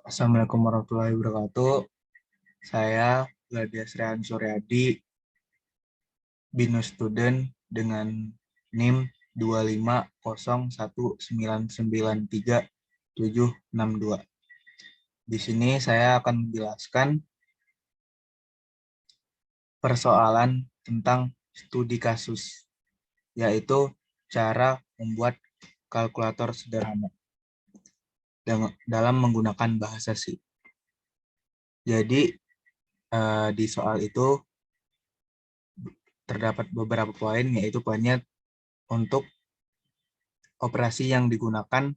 Assalamualaikum warahmatullahi wabarakatuh. Saya Gladiasrian Suryadi, BINUS Student dengan NIM 25019937762. Di sini saya akan menjelaskan persoalan tentang studi kasus, yaitu cara membuat kalkulator sederhana dalam menggunakan bahasa C. Jadi di soal itu terdapat beberapa poin, yaitu poinnya untuk operasi yang digunakan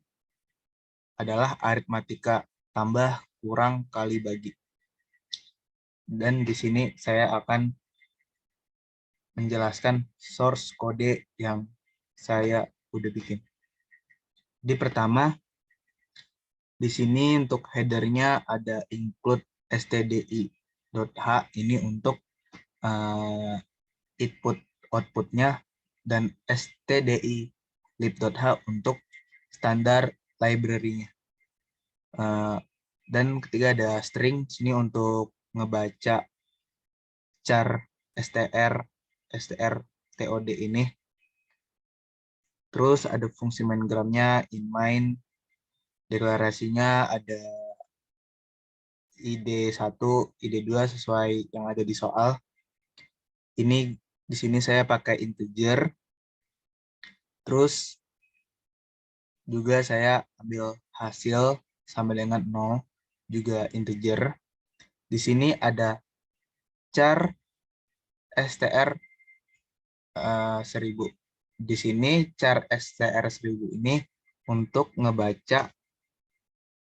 adalah aritmatika tambah, kurang, kali, bagi. Dan di sini saya akan menjelaskan source kode yang saya udah bikin. Di pertama, di sini untuk headernya ada include stdi.h, ini untuk input outputnya, dan stdi lib.h untuk standar library-nya. Dan ketiga ada string, sini untuk ngebaca char str tod ini. Terus ada fungsi main gramnya, in main, deklarasinya ada id1, id2 sesuai yang ada di soal. Ini di sini saya pakai integer. Terus juga saya ambil hasil sama dengan 0, juga integer. Di sini ada char str 1000. Di sini char str 1000 ini untuk ngebaca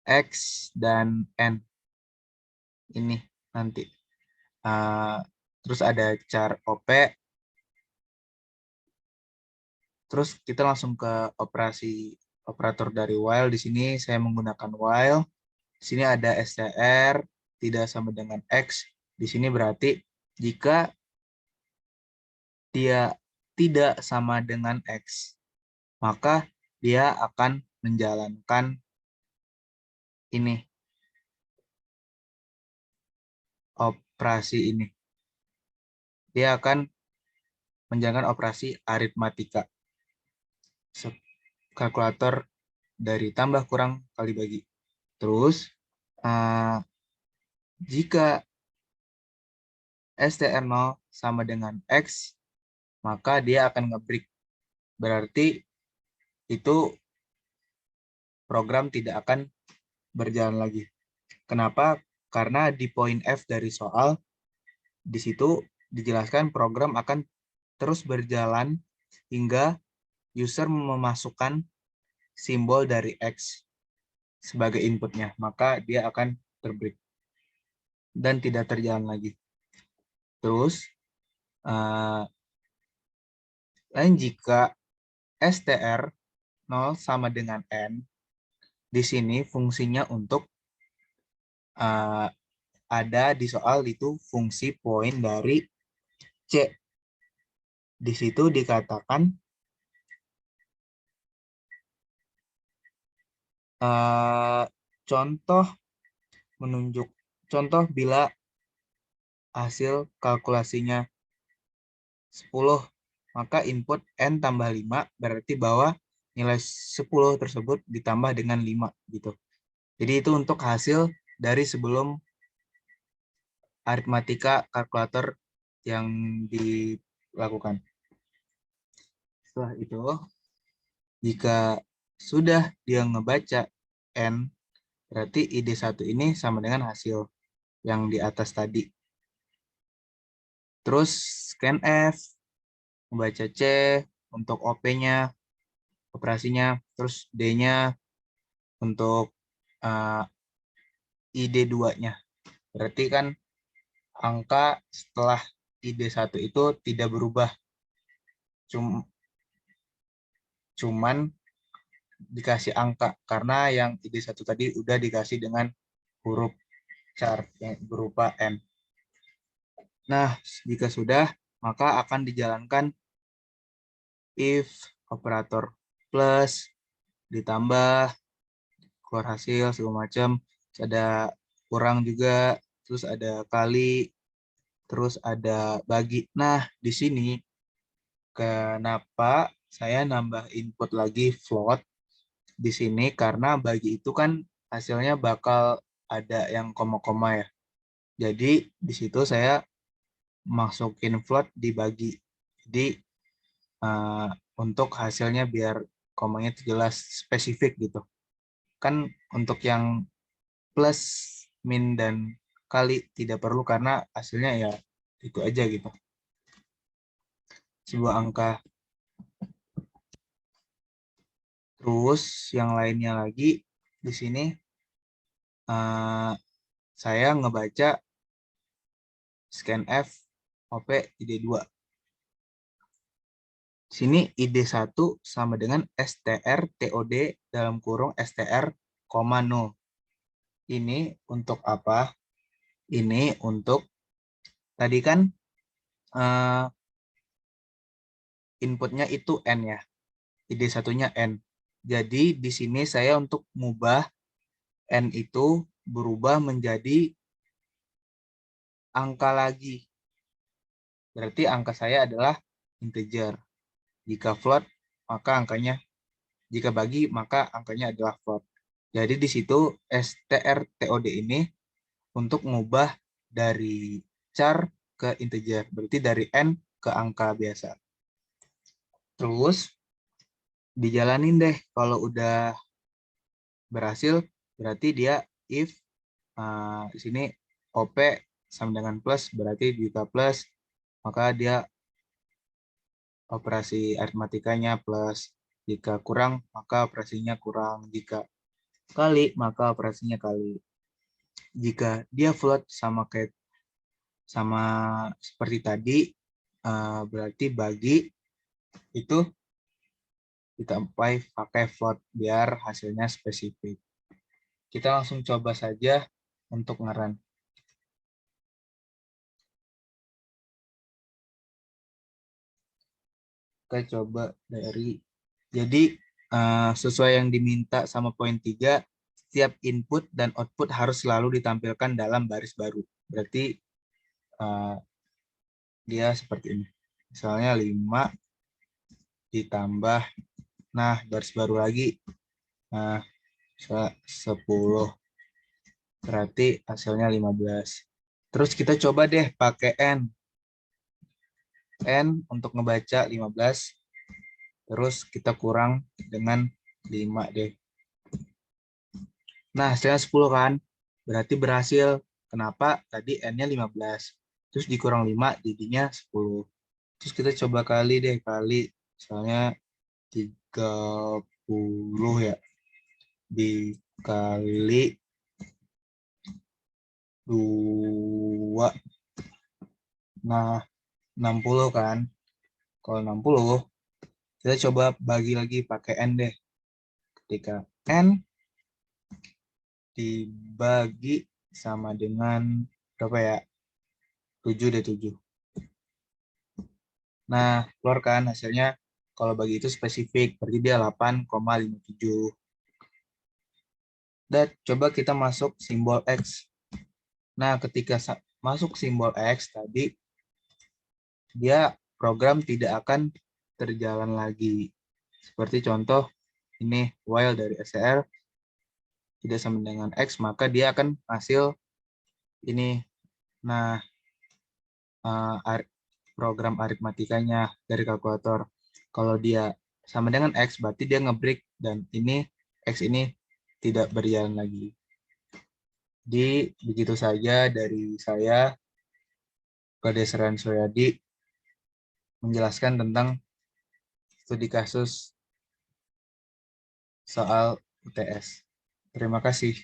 X dan N ini nanti. Terus ada char OP. Terus kita langsung ke operator dari while. Di sini saya menggunakan while. Di sini ada str tidak sama dengan X. Di sini berarti jika dia tidak sama dengan X, maka dia akan menjalankan ini, operasi ini. Dia akan menjalankan operasi aritmatika, kalkulator dari tambah, kurang, kali, bagi. Terus jika str0 sama dengan X, maka dia akan nge-break. Berarti itu program tidak akan berjalan lagi. Kenapa? Karena di poin F dari soal, di situ dijelaskan program akan terus berjalan hingga user memasukkan simbol dari X sebagai inputnya, maka dia akan terbreak dan tidak terjalan lagi. Terus, lain jika str 0 sama dengan N, di sini fungsinya untuk ada di soal itu fungsi poin dari C. Di situ dikatakan contoh bila hasil kalkulasinya 10, maka input N tambah 5, berarti bahwa nilai 10 tersebut ditambah dengan 5 gitu. Jadi itu untuk hasil dari sebelum aritmatika kalkulator yang dilakukan. Setelah itu, jika sudah dia ngebaca N, berarti ID1 ini sama dengan hasil yang di atas tadi. Terus scan F, membaca C untuk OP-nya, operasinya, terus D-nya untuk ID2-nya. Berarti kan angka setelah ID1 itu tidak berubah. Cuman dikasih angka, karena yang ID1 tadi udah dikasih dengan huruf char yang berupa N. Nah, jika sudah, maka akan dijalankan if operator plus, ditambah, keluar hasil, segala macam. ada kurang juga, terus ada kali, terus ada bagi. Nah, di sini kenapa saya nambah input lagi float di sini, karena bagi itu kan hasilnya bakal ada yang koma-koma ya. Jadi di situ saya masukin float dibagi. Jadi untuk hasilnya biar komanya itu jelas spesifik gitu. Kan untuk yang plus, min, dan kali tidak perlu karena hasilnya ya itu aja gitu. Sebuah angka. Terus yang lainnya lagi di sini saya ngebaca scanf OP ID2. Sini ID1 sama dengan str TOD dalam kurung str, no. Ini untuk apa? Ini untuk tadi kan inputnya itu N ya. ID1-nya N. Jadi di sini saya untuk mengubah N itu berubah menjadi angka lagi. Berarti angka saya adalah integer. Jika float, maka angkanya, jika bagi, maka angkanya adalah float. Jadi di situ strTOD ini untuk mengubah dari char ke integer. Berarti dari N ke angka biasa. Terus dijalanin deh. Kalau udah berhasil, berarti dia if di sini OP sama dengan plus, berarti jika plus, maka dia operasi aritmatikanya plus. Jika kurang, maka operasinya kurang. Jika kali, maka operasinya kali. Jika dia float sama kayak seperti tadi, berarti bagi itu kita pakai float biar hasilnya spesifik. Kita langsung coba saja untuk ngeran. Kita coba dari, jadi sesuai yang diminta sama poin 3, setiap input dan output harus selalu ditampilkan dalam baris baru. Berarti dia seperti ini. Misalnya 5 ditambah, nah baris baru lagi, nah 10. Berarti hasilnya 15. Terus kita coba deh pakai N. N untuk ngebaca 15. Terus kita kurang dengan 5 deh. Nah, hasilnya 10 kan? Berarti berhasil. Kenapa? Tadi N-nya 15. Terus dikurang 5, jadinya 10. Terus kita coba kali deh. Kali, misalnya 30 ya. Dikali 2. Nah, 60 kan? Kalau 60, kita coba bagi lagi pakai N deh. Ketika N dibagi sama dengan berapa ya? 7 deh, 7. Nah, keluar kan hasilnya, kalau bagi itu spesifik, berarti dia 8,57. Dan coba kita masuk simbol X. Nah, ketika masuk simbol X tadi, dia program tidak akan terjalan lagi. Seperti contoh, ini while dari STR tidak sama dengan X, maka dia akan hasil ini. Nah, program aritmatikanya dari kalkulator. Kalau dia sama dengan X, berarti dia ngebreak dan ini X ini tidak berjalan lagi. Jadi begitu saja dari saya, Kodesran Suryadi, menjelaskan tentang studi kasus soal UTS. Terima kasih.